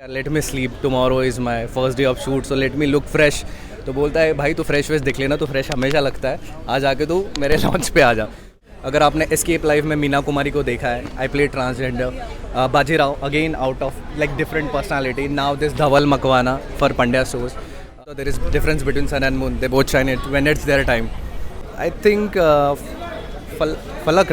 Late me sleep, tomorrow is my first day of shoot, so let me look fresh. तो बोलता है भाई तू फ्रेश वेश दिख लेना, तो फ्रेश हमेशा लगता है, आज आके तू मेरे लॉन्च पे आ जा। अगर आपने एस्केप लाइफ में मीना कुमारी को देखा है, I play transgender. Bajirao again out of like different personality, now this Dhaval Makwana for Pandya shows. So there is difference between sun and moon. They both shine it when it's their time. I think फलक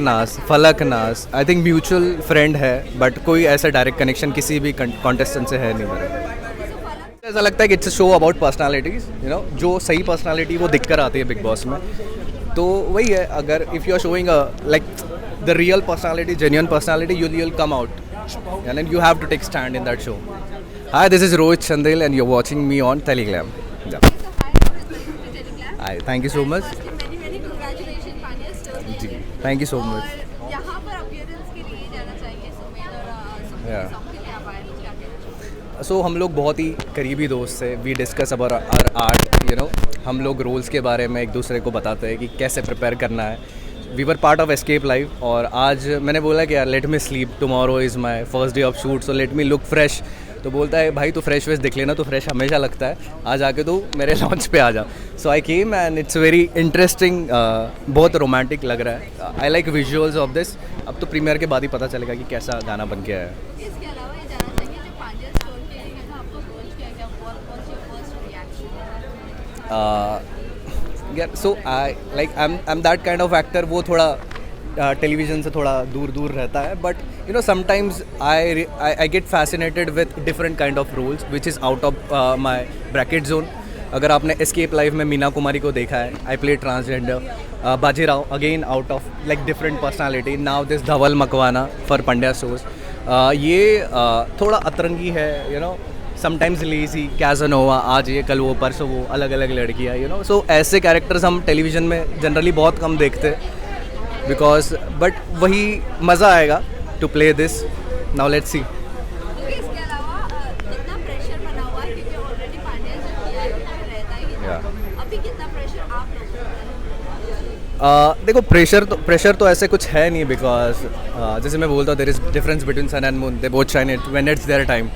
नाज I think mutual friend है, but कोई ऐसा direct connection किसी भी contestant से है नहीं मेरा। ऐसा लगता है कि it's a show about personalities, you know, जो सही पर्सनालिटी वो दिख कर आती है बिग बॉस में। तो वही है, अगर if you are showing like the real personality, genuine personality, you will come out and you have to take stand in that show. Hi, this is Rohit Chandel and you're watching me on Teleglam. Yeah. Hi, thank you so much. Many congratulations Panya's story. जी, thank you so much. और यहाँ पर appearance के लिए जाना चाहिए सुमेध और Sumedh song के लिए आप आए हो, क्या कहना चाहिए? So हम लोग बहुत ही करीबी दोस्त थे। We discuss about our art, you know, हम लोग रोल्स के बारे में एक दूसरे को बताते हैं कि कैसे प्रिपेयर करना है। We were part of escape life और आज मैंने बोला कि यार let me sleep, tomorrow is my first day of shoot, so let me look fresh. तो बोलता है भाई तू फ्रेश वेश दिख लेना, तो फ्रेश हमेशा लगता है, आज आके तू मेरे लॉन्च पे आ जा। So I came and it's very interesting, बहुत रोमांटिक लग रहा है। I like visuals of this. अब तो प्रीमियर के बाद ही पता चलेगा कि कैसा गाना बन के आया है। इसके अलावा ये जानना चाहिए जो पांड्या स्टोर के लिए था, आपको अप्रोच किया गया, what was your first reaction? So I am that kind of actor, वो थोड़ा टेलीविज़न से थोड़ा दूर रहता है, but you know sometimes I get fascinated with different kind of roles which is out of my bracket zone. अगर आपने escape life में मीना कुमारी को देखा है, I play transgender. Bajirao again out of like different personality, now this Dhaval Makwana for Pandya shows. ये थोड़ा अतरंगी है, you know, sometimes lazy, Casanova, आज ये कल वो परसों वो, अलग अलग लड़कियाँ, यू नो। सो ऐसे कैरेक्टर्स हम टेलीविज़न में जनरली बहुत कम देखते, बिकॉज बट वही मज़ा आएगा to play this. Now let's see. इसके अलावा कितना प्रेशर बना हुआ है, क्योंकि ऑलरेडी पांड्या जो किया है उसमें रहता ही था, अभी कितना प्रेशर आप लोगों को? देखो प्रेशर तो ऐसे कुछ है नहीं, बिकॉज जैसे मैं बोलता हूँ there is difference between sun and moon, they both shine it when it's their time.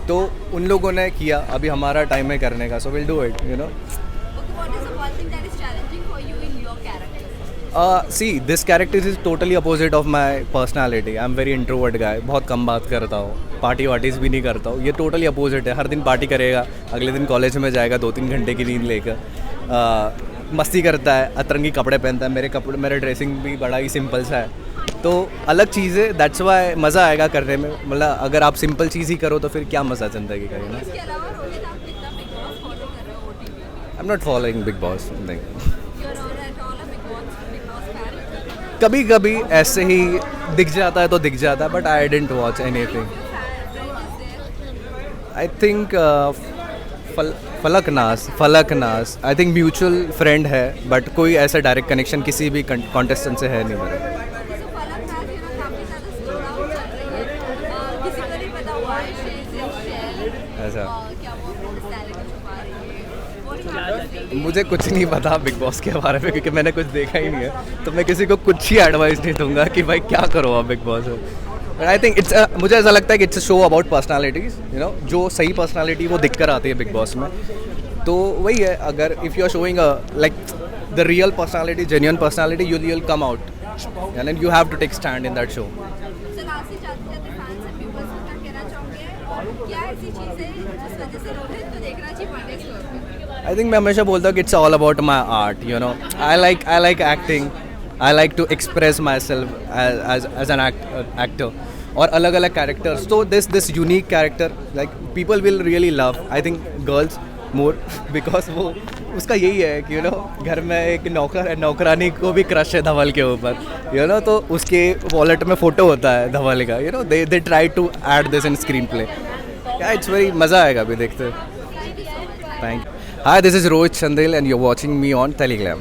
तो उन लोगों ने किया, अभी हमारा टाइम है करने का, so will do it, you know. What is the one thing that is challenging for you in your character? See, this character is totally opposite of my personality. I'm very introvert guy, बहुत कम बात करता हूँ, party वार्टीज़ भी नहीं करता हूँ। ये totally opposite है, हर दिन पार्टी करेगा, अगले दिन कॉलेज में जाएगा 2-3 घंटे की नींद लेकर, मस्ती करता है, अतरंगी कपड़े पहनता है। मेरे ड्रेसिंग भी बड़ा ही सिंपल सा है, तो अलग चीज़ है, दैट्स वाई मज़ा आएगा करने में। मतलब अगर आप सिंपल चीज़ ही करो तो फिर क्या मज़ा ज़िंदगी का, यू नो। इसके अलावा रोहित, आप कितना बिग बॉस फॉलो कर रहे हो OTT? I am not following Bigg Boss, नहीं। You are not at all a Bigg Boss fan? कभी कभी ऐसे ही दिख जाता है तो दिख जाता है, but I didn't watch anything. I think फलक नाज आई थिंक म्यूचुअल फ्रेंड है, बट कोई ऐसा डायरेक्ट कनेक्शन किसी भी कॉन्टेस्टेंट से है नहीं मेरा। ऐसा मुझे कुछ नहीं पता बिग बॉस के बारे में, क्योंकि मैंने कुछ देखा ही नहीं है, तो मैं किसी को कुछ ही एडवाइस नहीं दूंगा कि भाई क्या करो आप बिग बॉस में। बट आई थिंक मुझे ऐसा लगता है कि it's a show about personalities, you know, जो सही पर्सनालिटी वो दिख कर आती है बिग बॉस में। तो वही है, अगर if you are showing like the real personality, genuine personality, you will come out and you have to take stand in that show. I think मैं हमेशा बोलता हूँ कि it's all about my art, you know. I like acting, I like to express myself as an actor, और अलग अलग characters. तो this unique character like people will really love, I think girls more, because वो उसका यही है कि you know घर में एक नौकरानी को भी क्रश है धवल के ऊपर, यू नो, तो उसके वॉलेट में फ़ोटो होता है धवल का, you know. They try to add this in screenplay. या इट्स वेरी मज़ा आएगा अभी देखते। Thank you. Hi, this is Rohit Chandel and you're watching me on Teleglam.